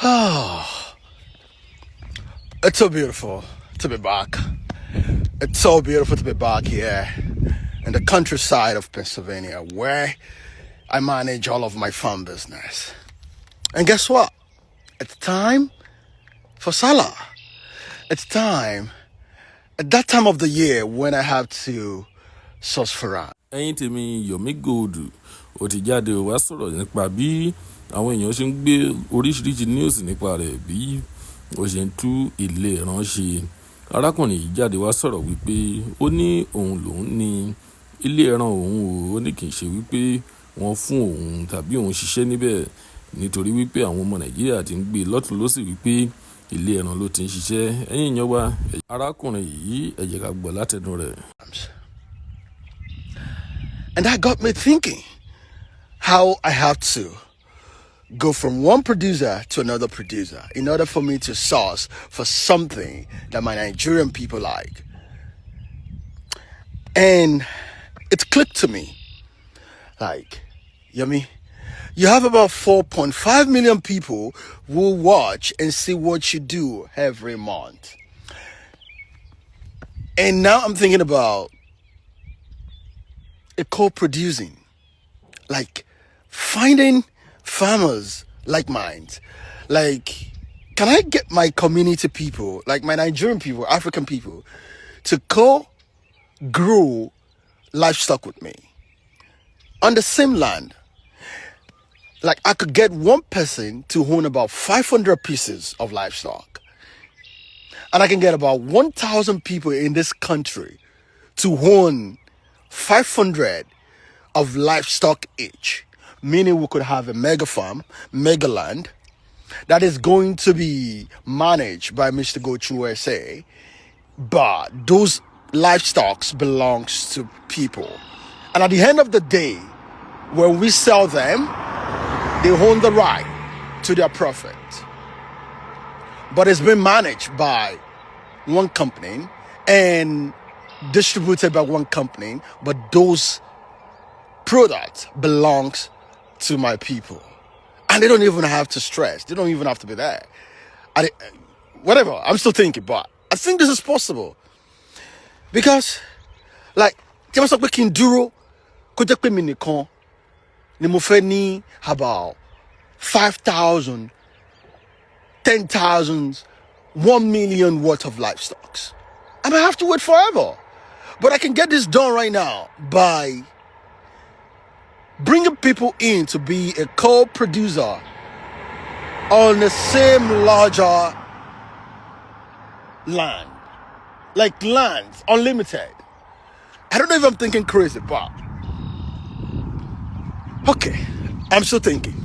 Oh, it's so beautiful to be back. It's so beautiful to be back here in the countryside of Pennsylvania where I manage all of my farm business. And guess what? It's time for Salah. It's time at that time of the year when I have to source for it. ẹ̀yin tèmi Yomi Gold ó ti jáde ó wá sọ̀rọ̀ nípa bí àwọn èèyàn ṣe ń gbé oríṣiríṣi news nípa rẹ̀ bí ó ṣe ń tú ilé ẹran ṣe. Arákùnrin yìí jáde wá sọ̀rọ̀ wípé ó ní òun lòun ní ilé ẹran òun ó ní kì í ṣe wípé wọ́n fún òun tàbí òun ṣiṣẹ́ níbẹ̀ nítorí wípé àwọn ọmọ Nàìjíríà ti ń gbé lọ́tùn lósì wípé ilé ẹran ló ti ń ṣiṣẹ́. ẹ̀yin èèyàn wa arákùnrin yìí ẹ jẹ́ ká gbọ́ látẹnu rẹ̀. And that got me thinking how I have to go from one producer to another producer in order for me to source for something that my Nigerian people like. And it clicked to me like, Yomi, you have about 4.5 million people who watch and see what you do every month. And now I'm thinking about co-producing, like finding farmers like mine. Like, can I get my community people, like my Nigerian people, African people, to co-grow livestock with me on the same land? Like, I could get one person to own about 500 pieces of livestock, and I can get about 1,000 people in this country to own 500 of livestock each, meaning we could have a mega farm, mega land that is going to be managed by Mr. Gochu USA, but those livestock belongs to people. And at the end of the day, when we sell them, they own the right to their profit. But it's been managed by one company and distributed by one company, but those products belongs to my people. And they don't even have to stress. They don't even have to be there. Whatever, I'm still thinking, but I think this is possible. Because, like, tí wọ́n sọ pé kí n dúró, kó jẹ́ pé mi nìkan ni mo fẹ́ ní about 5,000, 10,000, 1 million worth of livestock. I might have to wait forever. But I can get this done right now by bringing people in to be a co-producer on the same larger land. Like lands, unlimited. I don't know if I'm thinking crazy, but okay, I'm still thinking.